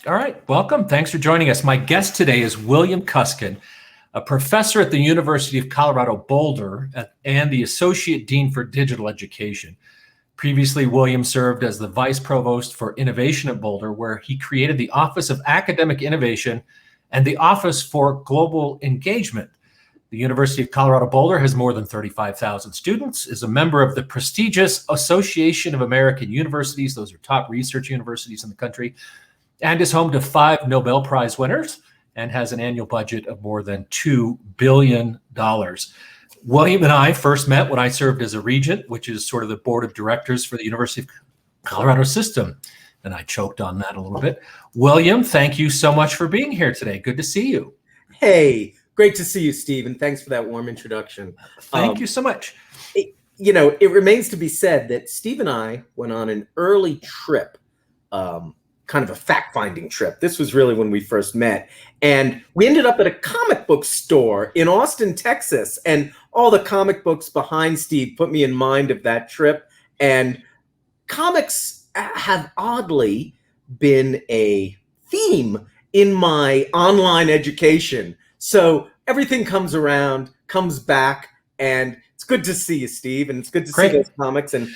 All right, welcome. Thanks for joining us. My guest today is William Kuskin, a professor at the University of Colorado Boulder and the Associate Dean for Digital Education. Previously, William served as the Vice Provost for Innovation at Boulder, where he created the Office of Academic Innovation and the Office for Global Engagement. The University of Colorado Boulder has more than 35,000 students, is a member of the prestigious Association of American Universities. Those are top research universities in the country, and is home to 5 Nobel Prize winners and has an annual budget of more than $2 billion. William and I first met when I served as a regent, which is sort of the board of directors for the University of Colorado system. And I choked on that a little bit. William, thank you so much for being here today. Good to see you. Hey, great to see you, Steve, and thanks for that warm introduction. Thank you so much. It remains to be said that Steve and I went on an early trip, kind of a fact-finding trip. This was really when we first met. And we ended up at a comic book store in Austin, Texas. And all the comic books behind Steve put me in mind of that trip. And comics have oddly been a theme in my online education. So everything comes around, comes back, and it's good to see you, Steve. And it's good to see those comics. And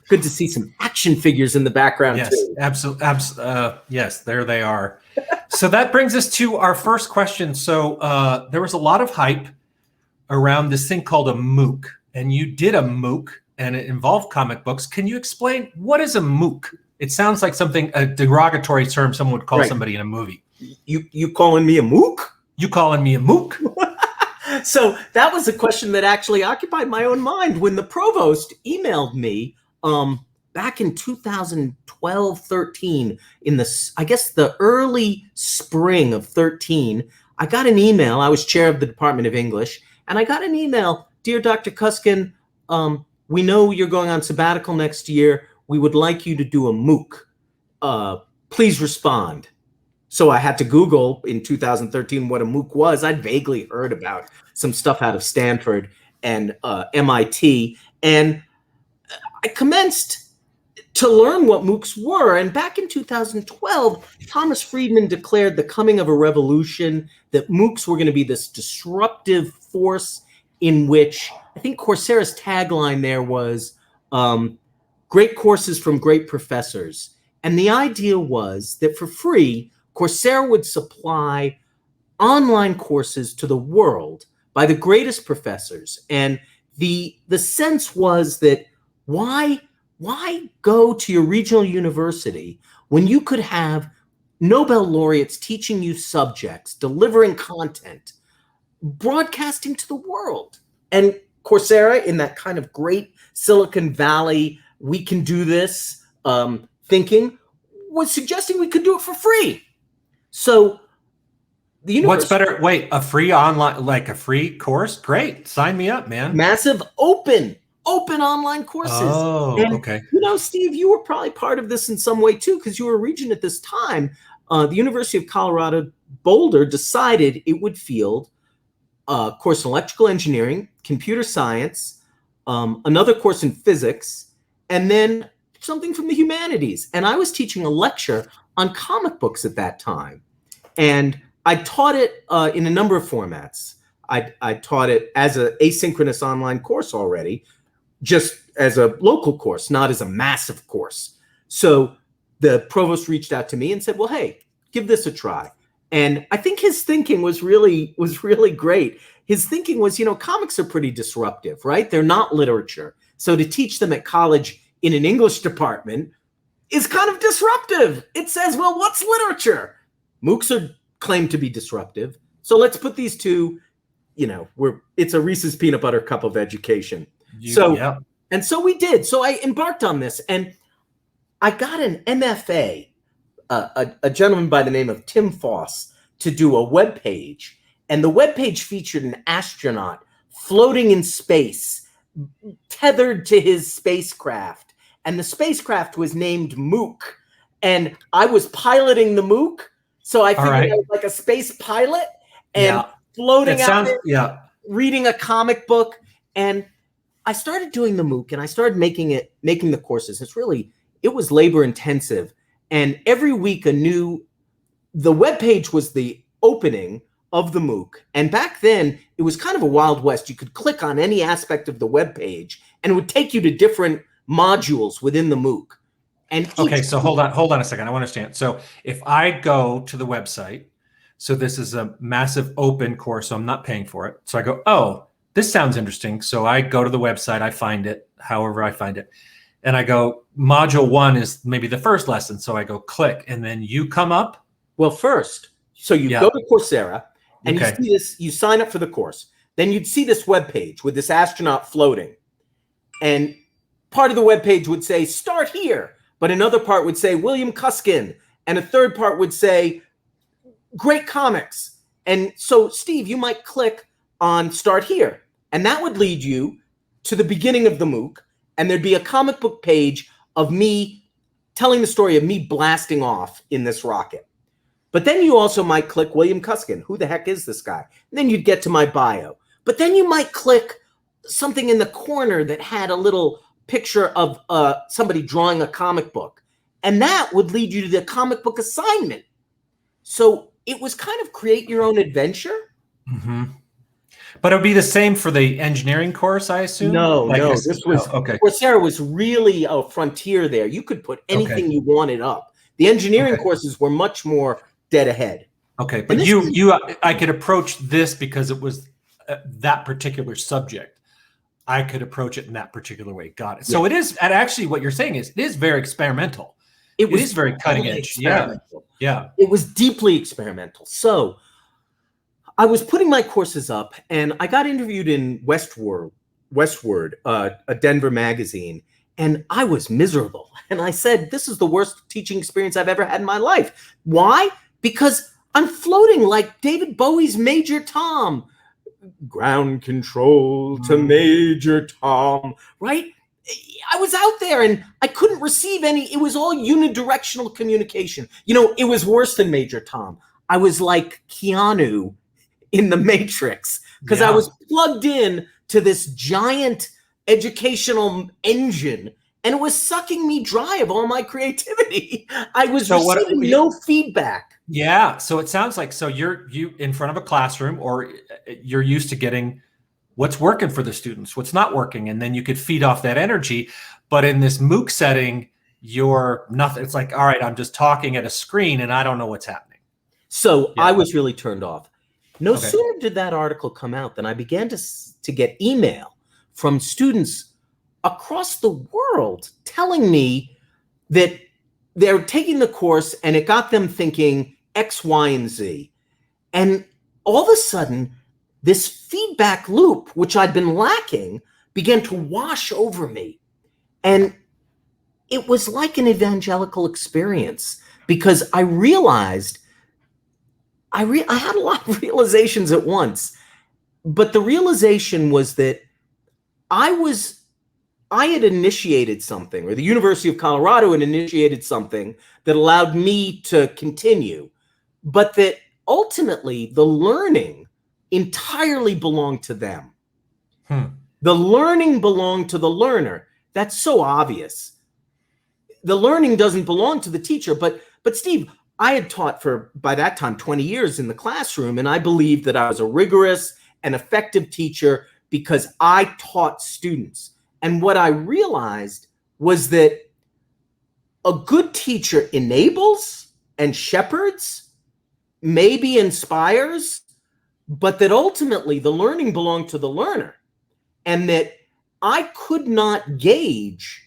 good to see some action figures in the background, too. Absolutely. Yes, there they are. So that brings us to our first question. So there was a lot of hype around this thing called a MOOC, and you did a MOOC, and it involved comic books. Can you explain what is a MOOC? It sounds like a derogatory term someone would call somebody in a movie. You calling me a MOOC? You calling me a MOOC? So that was a question that actually occupied my own mind when the provost emailed me back in 2012, 13, in the early spring of 13. I got an email. I was chair of the Department of English, and I got an email. Dear Dr. Kuskin, we know you're going on sabbatical next year. We would like you to do a MOOC. Please respond. So I had to Google in 2013 what a MOOC was. I'd vaguely heard about some stuff out of Stanford and MIT. And I commenced to learn what MOOCs were. And back in 2012, Thomas Friedman declared the coming of a revolution, that MOOCs were going to be this disruptive force in which, I think Coursera's tagline there was, great courses from great professors. And the idea was that for free, Coursera would supply online courses to the world by the greatest professors. And the sense was that why go to your regional university when you could have Nobel laureates teaching you subjects, delivering content, broadcasting to the world? And Coursera, in that kind of great Silicon Valley, we can do this thinking, was suggesting we could do it for free. So the university— What's better? Wait, a free online, like a free course? Great. Sign me up, man. Massive open online courses. Oh, and, okay. Steve, you were probably part of this in some way too, because you were a regent at this time. The University of Colorado Boulder decided it would field a course in electrical engineering, computer science, another course in physics, and then something from the humanities. And I was teaching a lecture on comic books at that time. And I taught it in a number of formats. I taught it as an asynchronous online course already, just as a local course, not as a massive course. So the provost reached out to me and said, well, hey, give this a try. And I think his thinking was really great. His thinking was, comics are pretty disruptive, right? They're not literature. So to teach them at college in an English department is kind of disruptive. It says, well, what's literature? MOOCs are claimed to be disruptive. So let's put these two, it's a Reese's peanut butter cup of education. And so we did. So I embarked on this, and I got an MFA, a gentleman by the name of Tim Foss, to do a web page. And the web page featured an astronaut floating in space, tethered to his spacecraft. And the spacecraft was named MOOC. And I was piloting the MOOC. So I figured I was like a space pilot and floating out there, reading a comic book. And I started doing the MOOC, and I started making the courses. It was labor intensive. And every week a new the web page was the opening of the MOOC. And back then, it was kind of a Wild West. You could click on any aspect of the web page, and it would take you to different modules within the MOOC. And okay, so hold on a second. I want to understand. So if I go to the website, so this is a massive open course, so I'm not paying for it. So I go, oh, this sounds interesting. So I go to the website, I find it, however I find it. And I go, module 1 is maybe the first lesson. So I go click, and then you come up. Well, first, so you go to Coursera, and you see this, you sign up for the course. Then you'd see this web page with this astronaut floating. And part of the web page would say, start here. But another part would say, William Kuskin. And a third part would say, great comics. And so, Steve, you might click on start here. And that would lead you to the beginning of the MOOC. And there'd be a comic book page of me telling the story of me blasting off in this rocket. But then you also might click William Kuskin. Who the heck is this guy? And then you'd get to my bio. But then you might click something in the corner that had a little picture of somebody drawing a comic book. And that would lead you to the comic book assignment. So it was kind of create your own adventure. Mm-hmm. But it would be the same for the engineering course, I assume? No, this was, okay. Coursera was really a frontier there. You could put anything you wanted up. The engineering courses were much more dead ahead. Okay, but I could approach this because it was that particular subject. I could approach it in that particular way. Got it. So it is, and actually what you're saying is, it is very experimental. It is very cutting edge. Yeah. It was deeply experimental. So I was putting my courses up, and I got interviewed in Westward, a Denver magazine, and I was miserable. And I said, this is the worst teaching experience I've ever had in my life. Why? Because I'm floating like David Bowie's Major Tom. Ground control to Major Tom, right? I was out there and I couldn't receive any. It was all unidirectional communication. You know, it was worse than Major Tom. I was like Keanu in the Matrix because I was plugged in to this giant educational engine, and it was sucking me dry of all my creativity. I was receiving no feedback. Yeah. So it sounds like, so you in front of a classroom, or you're used to getting what's working for the students, what's not working. And then you could feed off that energy. But in this MOOC setting, you're nothing. It's like, all right, I'm just talking at a screen and I don't know what's happening. So I was really turned off. No sooner did that article come out than I began to get email from students across the world telling me that they're taking the course and it got them thinking X, Y, and Z. And all of a sudden, this feedback loop, which I'd been lacking, began to wash over me. And it was like an evangelical experience, because I realized I had a lot of realizations at once. But the realization was that I had initiated something, or the University of Colorado had initiated something that allowed me to continue, but that ultimately the learning entirely belonged to them. The learning belonged to the learner. That's so obvious. The learning doesn't belong to the teacher. But Steve, I had taught for, by that time, 20 years in the classroom, and I believed that I was a rigorous and effective teacher because I taught students. And what I realized was that a good teacher enables and shepherds, maybe inspires, but that ultimately the learning belonged to the learner. And that I could not gauge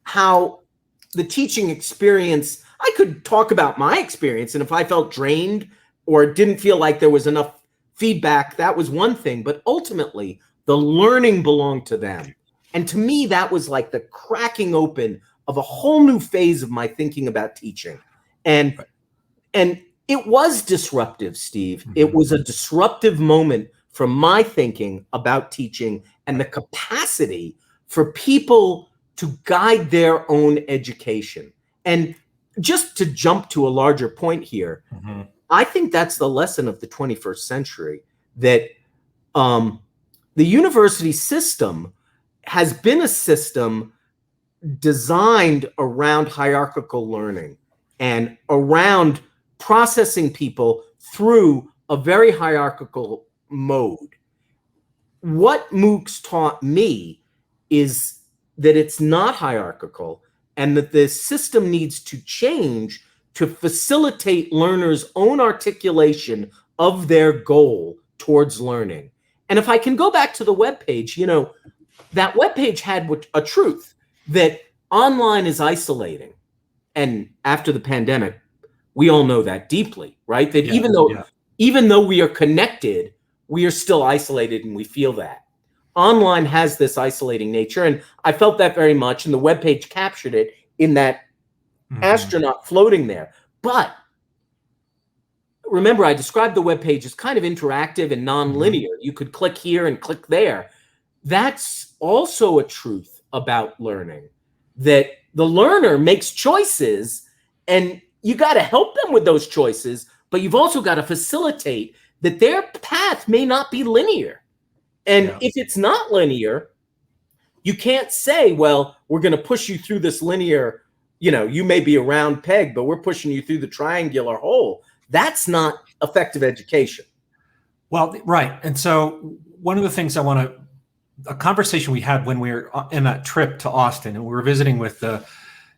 how the teaching experience, I could talk about my experience, and if I felt drained or didn't feel like there was enough feedback, that was one thing. But ultimately, the learning belonged to them. And to me, that was like the cracking open of a whole new phase of my thinking about teaching. And it was disruptive, Steve. It was a disruptive moment from my thinking about teaching and the capacity for people to guide their own education. And just to jump to a larger point here, I think that's the lesson of the 21st century, that the university system has been a system designed around hierarchical learning and around processing people through a very hierarchical mode. What MOOCs taught me is that it's not hierarchical and that the system needs to change to facilitate learners' own articulation of their goal towards learning. And if I can go back to the webpage, you know, that webpage had a truth that online is isolating. And after the pandemic, we all know that deeply, right? That even though we are connected, we are still isolated, and we feel that. Online has this isolating nature, and I felt that very much, and the webpage captured it in that astronaut floating there. But remember, I described the webpage as kind of interactive and nonlinear. You could click here and click there. That's also a truth about learning, that the learner makes choices, and you got to help them with those choices, but you've also got to facilitate that their path may not be linear. And if it's not linear, you can't say, well, we're going to push you through this linear, you know, you may be a round peg, but we're pushing you through the triangular hole. That's not effective education. Well, right. And so one of the things a conversation we had when we were in that trip to Austin, and we were visiting with the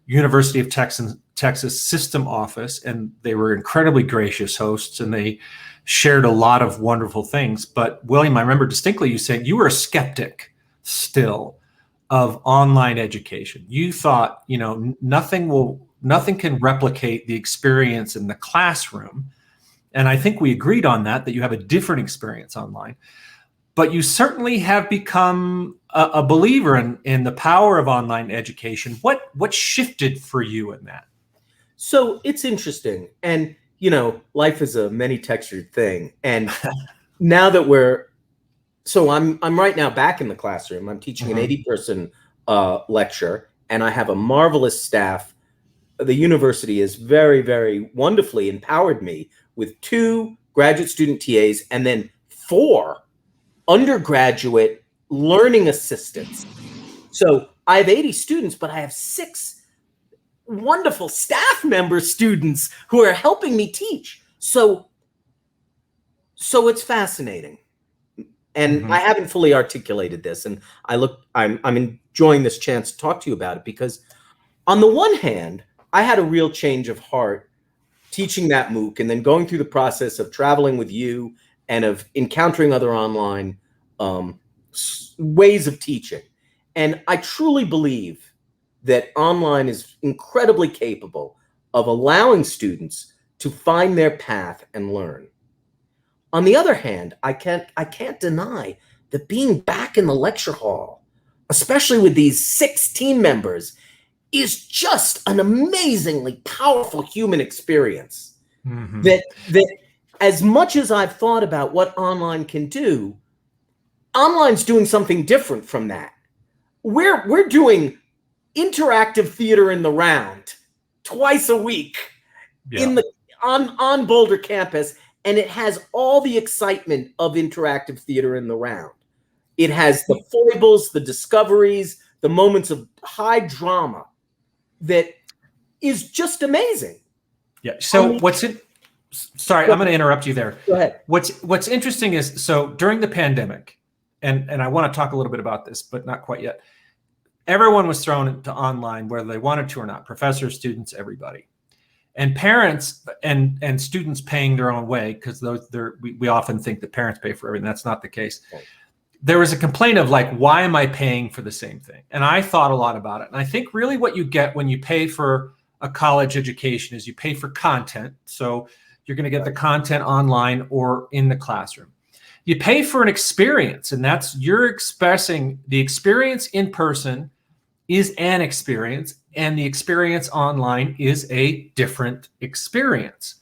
University of Texas System Office, and they were incredibly gracious hosts, and they shared a lot of wonderful things. But William, I remember distinctly you saying you were a skeptic still of online education. You thought, you know, nothing can replicate the experience in the classroom. And I think we agreed on that you have a different experience online. But you certainly have become a believer in the power of online education. What shifted for you in that? So it's interesting. And, you know, life is a many-textured thing. And now that I'm right now back in the classroom. I'm teaching an 80-person lecture, and I have a marvelous staff. The university has very, very wonderfully empowered me with 2 graduate student TAs and then 4 undergraduate learning assistants. So I have 80 students, but I have 6 wonderful staff member students who are helping me teach. So it's fascinating. And I haven't fully articulated this, and I'm enjoying this chance to talk to you about it, because on the one hand, I had a real change of heart teaching that MOOC and then going through the process of traveling with you and of encountering other online ways of teaching. And I truly believe that online is incredibly capable of allowing students to find their path and learn. On the other hand, I can't deny that being back in the lecture hall, especially with these 6 team members, is just an amazingly powerful human experience. That as much as I've thought about what online can do, online's doing something different from that. We're doing interactive theater in the round twice a week on Boulder campus, and it has all the excitement of interactive theater in the round. It has the foibles, the discoveries, the moments of high drama that is just amazing. Yeah. So sorry, I'm going to interrupt you there. Go ahead. What's interesting is, so during the pandemic, and I want to talk a little bit about this, but not quite yet. Everyone was thrown into online, whether they wanted to or not, professors, students, everybody. And parents and students paying their own way, because we often think that parents pay for everything. That's not the case. Right. There was a complaint of like, why am I paying for the same thing? And I thought a lot about it. And I think really what you get when you pay for a college education is you pay for content. So you're going to get the content online or in the classroom. You pay for an experience, and that's you're expressing the experience in person is an experience, and the experience online is a different experience.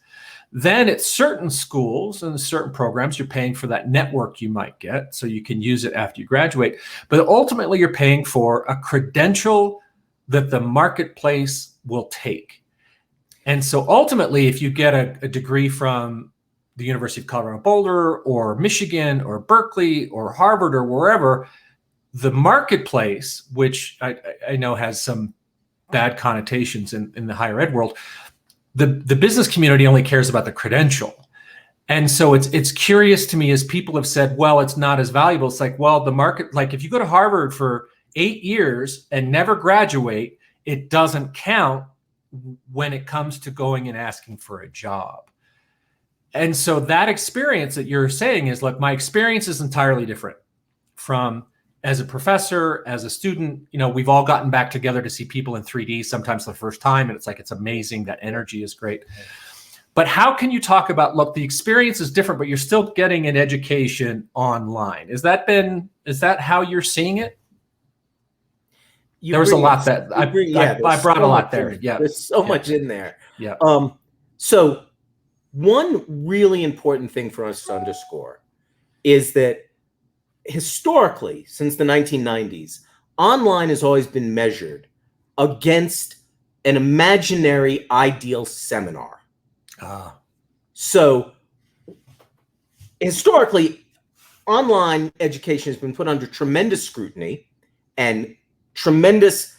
Then at certain schools and certain programs, you're paying for that network you might get so you can use it after you graduate. But ultimately, you're paying for a credential that the marketplace will take. And so ultimately, if you get a degree from the University of Colorado Boulder or Michigan or Berkeley or Harvard or wherever, the marketplace, which I know has some bad connotations in the higher ed world, the business community only cares about the credential. And so it's curious to me, as people have said, well, it's not as valuable. It's like, well, the market, like if you go to Harvard for 8 years and never graduate, it doesn't count when it comes to going and asking for a job. And so that experience that you're saying is, look, my experience is entirely different from as a professor, as a student. You know, we've all gotten back together to see people in 3D, sometimes the first time, and it's like, it's amazing. That energy is great. But how can you talk about, look, the experience is different, but you're still getting an education online? Is that how you're seeing it? There was a lot that I brought a lot there. Yeah. There's so much in there. Yeah. So one really important thing for us to underscore is that historically, since the 1990s, online has always been measured against an imaginary ideal seminar. So historically, online education has been put under tremendous scrutiny and a tremendous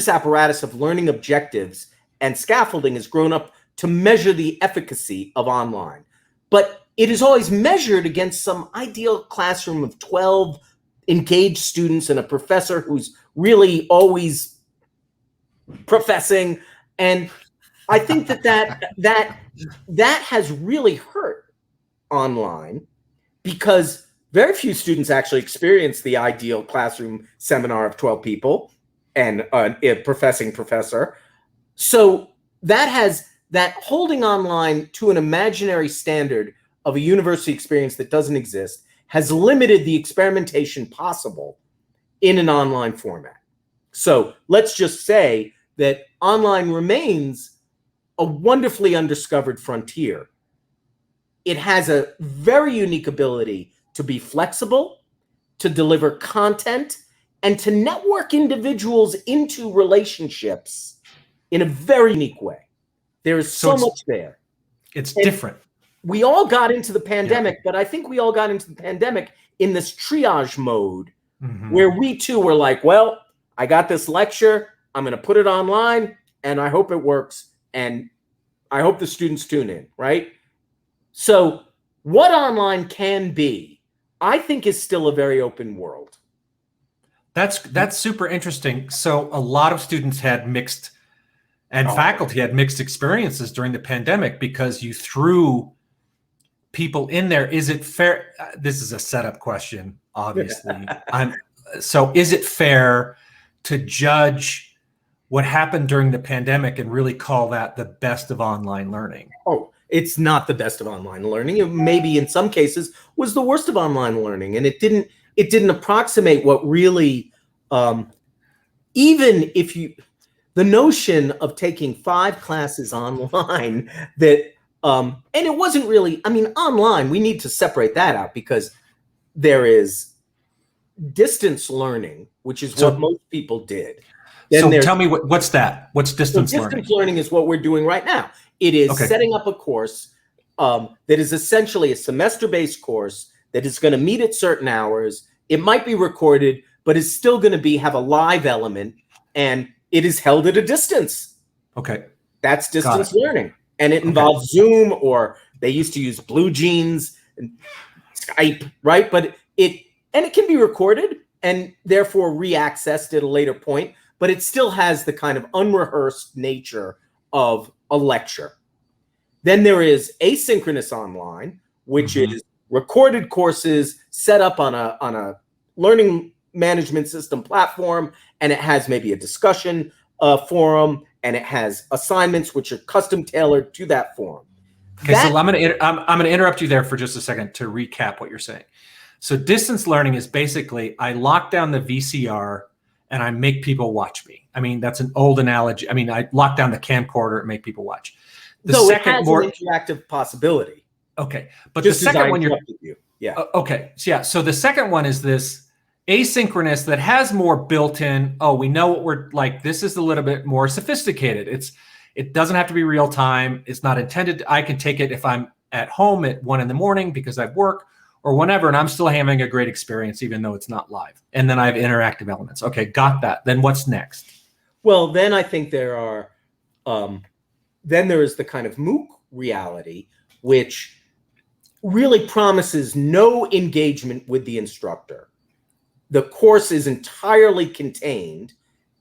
apparatus of learning objectives and scaffolding has grown up to measure the efficacy of online. But it is always measured against some ideal classroom of 12 engaged students and a professor who's really always professing. And I think that has really hurt online, because very few students actually experience the ideal classroom seminar of 12 people and a professing professor. So that holding online to an imaginary standard of a university experience that doesn't exist has limited the experimentation possible in an online format. So let's just say that online remains a wonderfully undiscovered frontier. It has a very unique ability to be flexible, to deliver content, and to network individuals into relationships in a very unique way. There is so much there. It's different. We all got into the pandemic, but I think we all got into the pandemic in this triage mode where we too were like, well, I got this lecture, I'm going to put it online, and I hope it works. And I hope the students tune in, right? So what online can be, I think, is still a very open world. That's super interesting. So a lot of students had mixed, and faculty had mixed experiences during the pandemic because you threw people in there. Is it fair? This is a setup question, obviously. So is it fair to judge what happened during the pandemic and really call that the best of online learning? Oh, it's not the best of online learning. It maybe in some cases was the worst of online learning. And it didn't approximate what really, even if the notion of taking 5 classes online that, and it wasn't really, I mean, online, we need to separate that out because there is distance learning, which is what most people did. So tell me, what's that? What's distance learning? Distance learning is what we're doing right now. It is setting up a course that is essentially a semester-based course that is going to meet at certain hours. It might be recorded, but it's still going to have a live element, and it is held at a distance. Okay. That's distance learning. And it involves Zoom, or they used to use Blue Jeans and Skype, right? But it can be recorded and therefore re-accessed at a later point. But it still has the kind of unrehearsed nature of a lecture. Then there is asynchronous online, which is recorded courses set up on a learning management system platform, and it has maybe a discussion forum, and it has assignments which are custom tailored to that forum. Okay, so I'm going to interrupt you there for just a second to recap what you're saying. So distance learning is basically I lock down the VCR and I make people watch me. I mean, that's an old analogy. I mean, I lock down the camcorder and make people watch. The second it has an interactive possibility. Okay, but the second one So the second one is this asynchronous that has more built-in. Oh, we know what we're like. This is a little bit more sophisticated. It doesn't have to be real time. It's not intended. I can take it if I'm at home at 1 a.m. because I work or whenever, and I'm still having a great experience, even though it's not live. And then I have interactive elements. Okay, got that. Then what's next? Well, then I think there are then there is the kind of MOOC reality, which really promises no engagement with the instructor. The course is entirely contained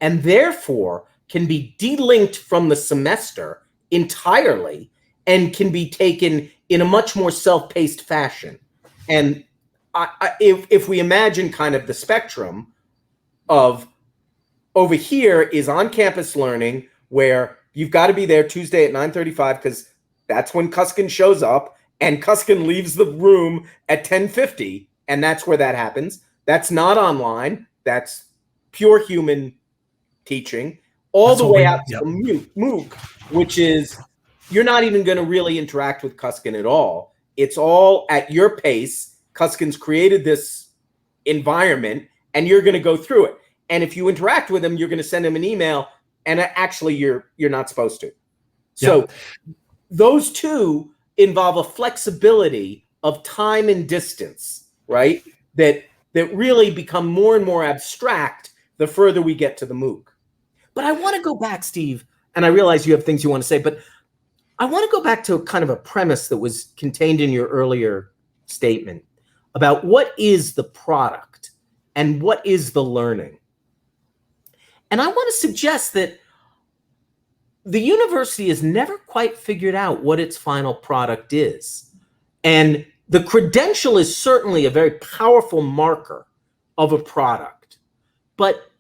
and therefore can be delinked from the semester entirely and can be taken in a much more self-paced fashion. And if we imagine kind of the spectrum of over here is on-campus learning, where you've got to be there Tuesday at 9:35 because that's when Kuskin shows up, and Kuskin leaves the room at 10:50, and that's where that happens. That's not online. That's pure human teaching, all the way out to the MOOC, which is you're not even going to really interact with Kuskin at all. It's all at your pace. Kuskin's created this environment, and you're going to go through it. And if you interact with him, you're going to send him an email, and actually you're not supposed to. So those two involve a flexibility of time and distance, right? That really become more and more abstract the further we get to the MOOC. But I want to go back, Steve, and I realize you have things you want to say, but I want to go back to kind of a premise that was contained in your earlier statement about what is the product and what is the learning. And I want to suggest that the university has never quite figured out what its final product is. And the credential is certainly a very powerful marker of a product. But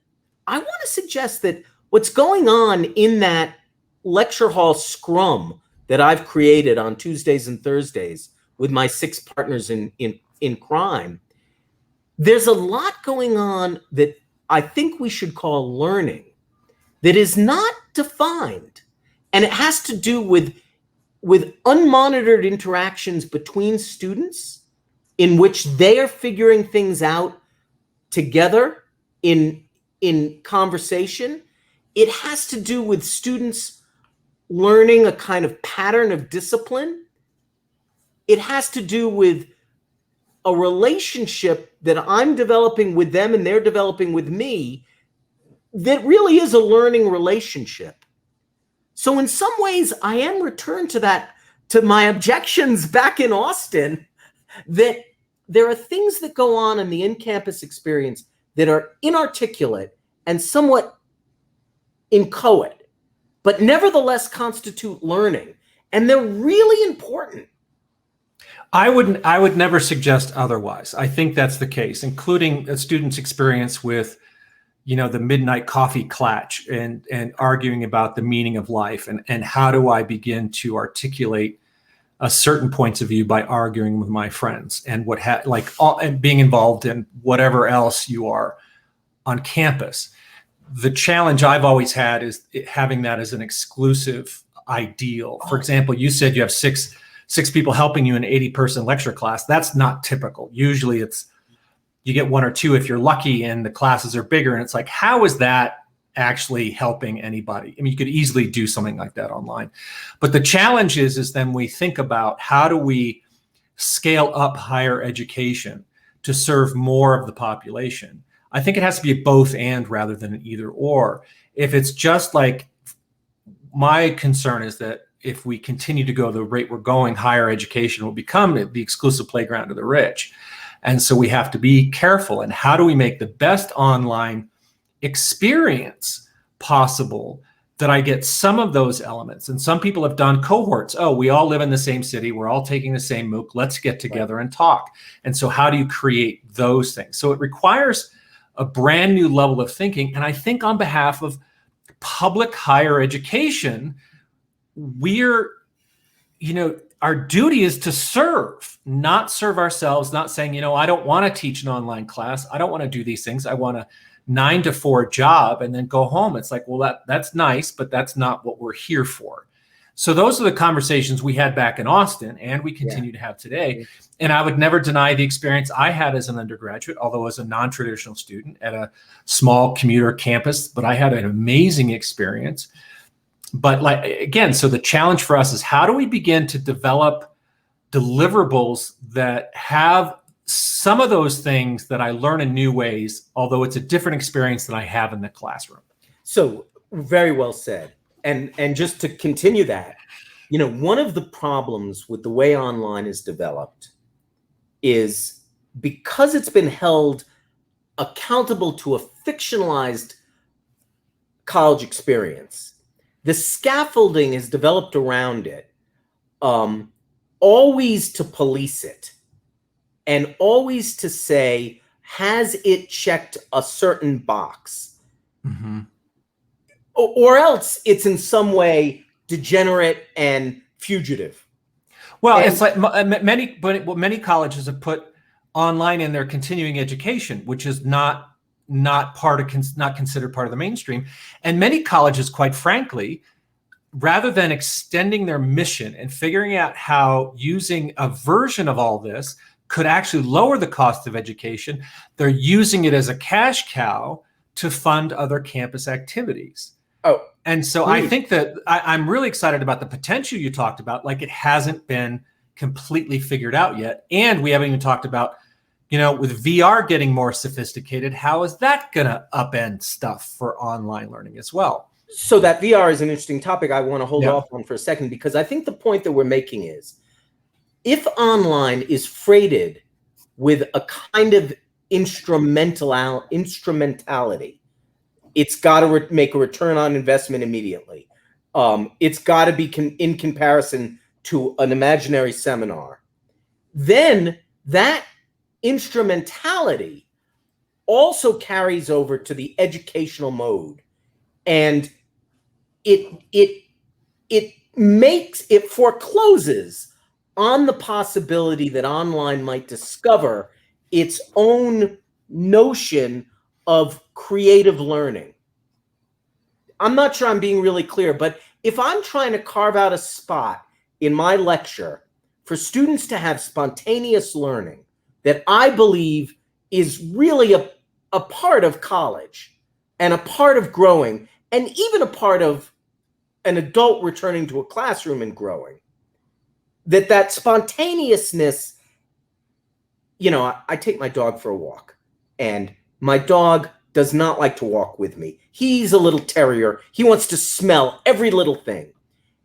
I want to suggest that what's going on in that lecture hall scrum that I've created on Tuesdays and Thursdays with my 6 partners in crime, there's a lot going on that I think we should call learning that is not defined. And it has to do with unmonitored interactions between students in which they are figuring things out together in conversation. It has to do with students learning a kind of pattern of discipline. It has to do with a relationship that I'm developing with them and they're developing with me that really is a learning relationship. So in some ways, I am returned to my objections back in Austin, that there are things that go on in the in-campus experience that are inarticulate and somewhat inchoate, but nevertheless constitute learning. And they're really important. I would never suggest otherwise. I think that's the case, including a student's experience with, the midnight coffee clatch and arguing about the meaning of life and how do I begin to articulate a certain points of view by arguing with my friends and and being involved in whatever else you are on campus. The challenge I've always had is having that as an exclusive ideal. For example, you said you have six people helping you in an 80-person lecture class. That's not typical. Usually you get 1 or 2 if you're lucky and the classes are bigger. And it's like, how is that actually helping anybody? I mean, you could easily do something like that online. But the challenge is then we think about how do we scale up higher education to serve more of the population? I think it has to be a both and rather than an either or. If it's just like, my concern is that if we continue to go the rate we're going, higher education will become the exclusive playground of the rich. And so we have to be careful. And how do we make the best online experience possible that I get some of those elements? And some people have done cohorts. Oh, we all live in the same city. We're all taking the same MOOC. Let's get together and talk. And so how do you create those things? So it requires a brand new level of thinking. And I think on behalf of public higher education, our duty is to serve, not serve ourselves, not saying, I don't want to teach an online class. I don't want to do these things. I want a 9 to 4 job and then go home. It's like, well, that's nice, but that's not what we're here for. So those are the conversations we had back in Austin and we continue to have today. And I would never deny the experience I had as an undergraduate, although as a non-traditional student at a small commuter campus, but I had an amazing experience. But so the challenge for us is how do we begin to develop deliverables that have some of those things that I learn in new ways, although it's a different experience than I have in the classroom. So very well said. And just to continue that, one of the problems with the way online is developed is because it's been held accountable to a fictionalized college experience, the scaffolding is developed around it, always to police it and always to say, has it checked a certain box? Mm-hmm. Or else it's in some way degenerate and fugitive. Well, it's like many colleges have put online in their continuing education, which is not considered part of the mainstream. And many colleges, quite frankly, rather than extending their mission and figuring out how using a version of all this could actually lower the cost of education, they're using it as a cash cow to fund other campus activities. Oh, and so I think that I'm really excited about the potential you talked about. Like, it hasn't been completely figured out yet. And we haven't even talked about, with VR getting more sophisticated, how is that going to upend stuff for online learning as well? So that VR is an interesting topic I want to hold off on for a second, because I think the point that we're making is, if online is freighted with a kind of instrumentality, it's got to make a return on investment immediately. It's got to be in comparison to an imaginary seminar. Then that instrumentality also carries over to the educational mode, and it forecloses on the possibility that online might discover its own notion of creative learning. I'm not sure I'm being really clear, but if I'm trying to carve out a spot in my lecture for students to have spontaneous learning that I believe is really a part of college and a part of growing, and even a part of an adult returning to a classroom and growing, that spontaneousness, I take my dog for a walk, and my dog does not like to walk with me. He's a little terrier. He wants to smell every little thing.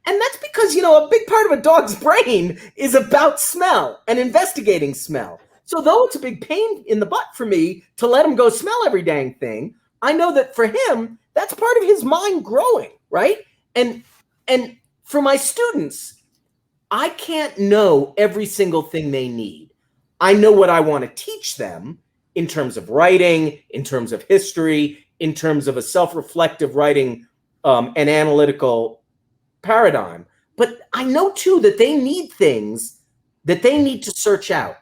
And that's because, a big part of a dog's brain is about smell and investigating smell. So though it's a big pain in the butt for me to let him go smell every dang thing, I know that for him, that's part of his mind growing, right? And for my students, I can't know every single thing they need. I know what I want to teach them in terms of writing, in terms of history, in terms of a self-reflective writing and analytical paradigm. But I know too that they need things that they need to search out.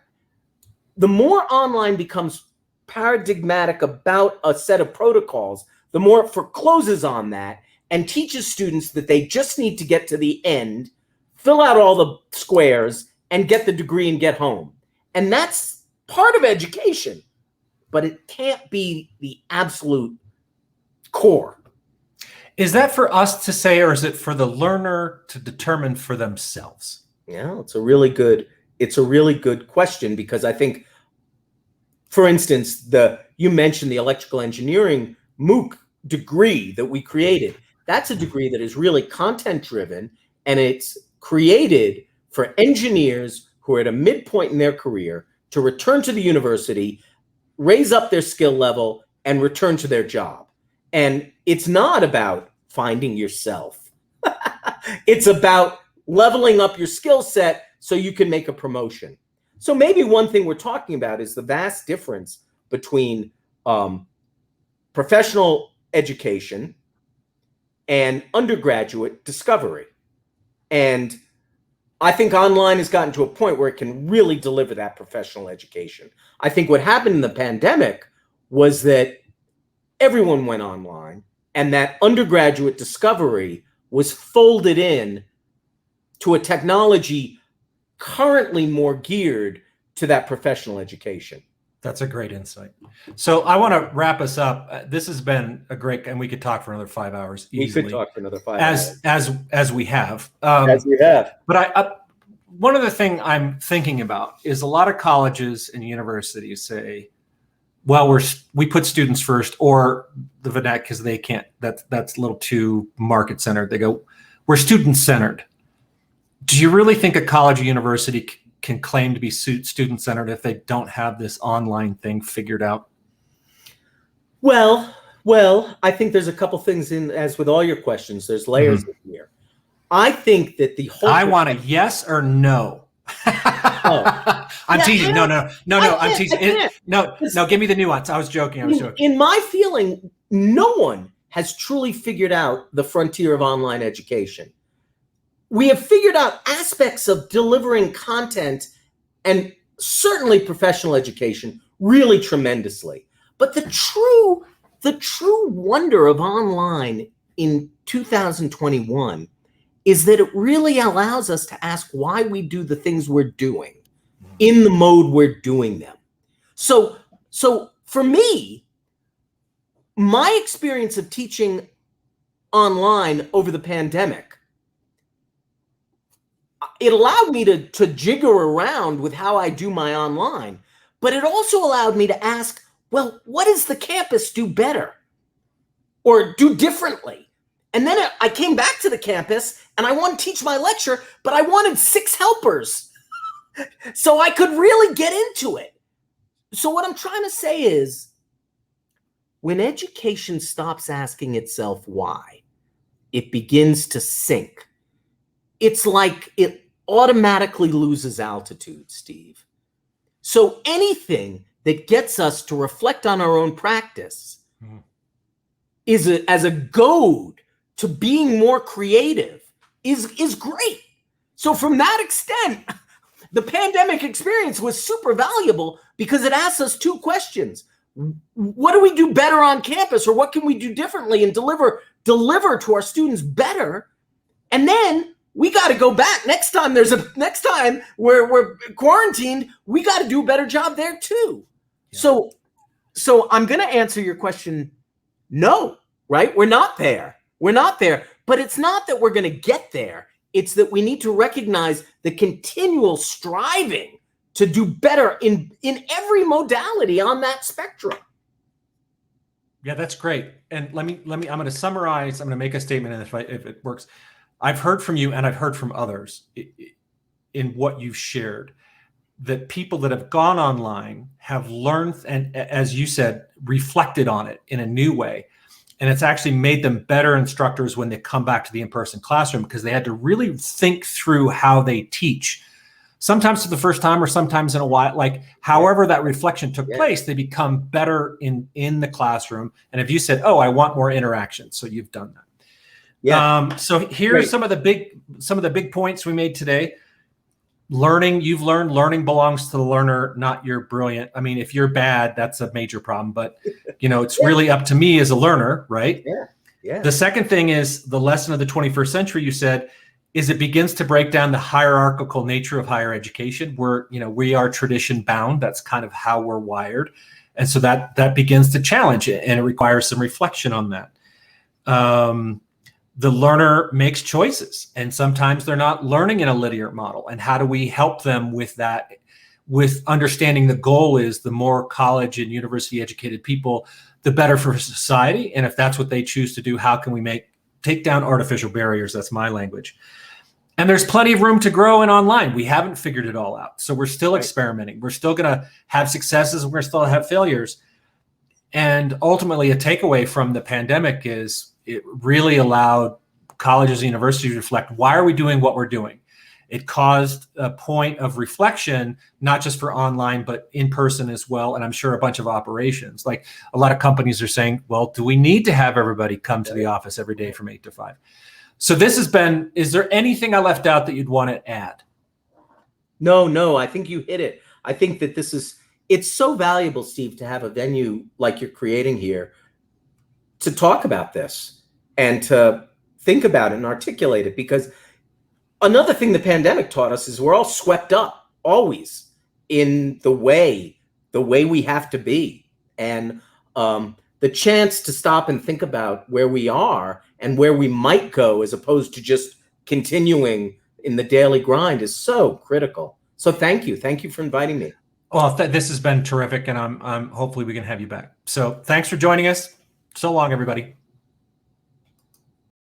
The more online becomes paradigmatic about a set of protocols, the more it forecloses on that and teaches students that they just need to get to the end, fill out all the squares, and get the degree and get home. And that's part of education, but it can't be the absolute core. Is that for us to say, or is it for the learner to determine for themselves? Yeah, it's a really good question, because I think, for instance, you mentioned the electrical engineering MOOC degree that we created. That's a degree that is really content driven, and it's created for engineers who are at a midpoint in their career to return to the university, raise up their skill level, and return to their job. And it's not about finding yourself. It's about leveling up your skill set so you can make a promotion. So maybe one thing we're talking about is the vast difference between professional education and undergraduate discovery. And I think online has gotten to a point where it can really deliver that professional education. I think what happened in the pandemic was that everyone went online, and that undergraduate discovery was folded in to a technology currently more geared to that professional education. That's a great insight. So I want to wrap us up. This has been a great, and we could talk for another 5 hours easily. We could talk for another 5 hours. As we have. As we have. But one other thing I'm thinking about is a lot of colleges and universities say, well, we put students first, or the VNET, because they can't, that's a little too market centered. They go, we're student centered. Do you really think a college or university can claim to be student centered if they don't have this online thing figured out? Well, I think there's a couple things in, as with all your questions, there's layers in here. I think that the whole. I want a yes or no. Oh. I'm teasing. No, I'm teasing. No, give me the nuance. I was joking. In my feeling, no one has truly figured out the frontier of online education. We have figured out aspects of delivering content and certainly professional education really tremendously. But the true wonder of online in 2021 is that it really allows us to ask why we do the things we're doing in the mode we're doing them. So for me, my experience of teaching online over the pandemic, it allowed me to jigger around with how I do my online, but it also allowed me to ask, well, what does the campus do better or do differently? And then I came back to the campus and I wanted to teach my lecture, but I wanted 6 helpers so I could really get into it. So what I'm trying to say is, when education stops asking itself why, it begins to sink. It's like it automatically loses altitude, Steve. So anything that gets us to reflect on our own practice is as a goad to being more creative is great. So from that extent, the pandemic experience was super valuable because it asks us 2 questions. What do we do better on campus, or what can we do differently and deliver to our students better? And then we got to go back. Next time we're quarantined, we got to do a better job there too. Yeah. So I'm going to answer your question. No, right? We're not there. But it's not that we're going to get there. It's that we need to recognize the continual striving to do better in every modality on that spectrum. Yeah, that's great. And let me, I'm going to summarize. I'm going to make a statement, and if it works, I've heard from you and I've heard from others in what you've shared, that people that have gone online have learned and, as you said, reflected on it in a new way. And it's actually made them better instructors when they come back to the in-person classroom, because they had to really think through how they teach. Sometimes for the first time, or sometimes in a while, like however that reflection took place, they become better in the classroom. And if you said, oh, I want more interaction, so you've done that. Yeah. So here are some of the big points we made today. Learning belongs to the learner, not you're brilliant. I mean, if you're bad, that's a major problem, but it's really up to me as a learner, right? Yeah. The second thing is the lesson of the 21st century, you said, is it begins to break down the hierarchical nature of higher education. We are tradition bound. That's kind of how we're wired. And so that begins to challenge it, and it requires some reflection on that. The learner makes choices, and sometimes they're not learning in a linear model. And how do we help them with that, with understanding the goal is the more college and university educated people, the better for society. And if that's what they choose to do, how can we take down artificial barriers? That's my language. And there's plenty of room to grow in online. We haven't figured it all out. So we're still experimenting. We're still going to have successes, and we're still have failures. And ultimately, a takeaway from the pandemic is it really allowed colleges and universities to reflect, why are we doing what we're doing? It caused a point of reflection, not just for online, but in person as well. And I'm sure a bunch of operations, like a lot of companies are saying, well, do we need to have everybody come to the office every day from 8 to 5? So this has been, is there anything I left out that you'd want to add? No, I think you hit it. I think that it's so valuable, Steve, to have a venue like you're creating here to talk about this and to think about it and articulate it, because another thing the pandemic taught us is we're all swept up always in the way we have to be. And the chance to stop and think about where we are and where we might go, as opposed to just continuing in the daily grind, is so critical. So thank you for inviting me. Well, this has been terrific, and I'm hopefully we can have you back. So thanks for joining us. So long, everybody.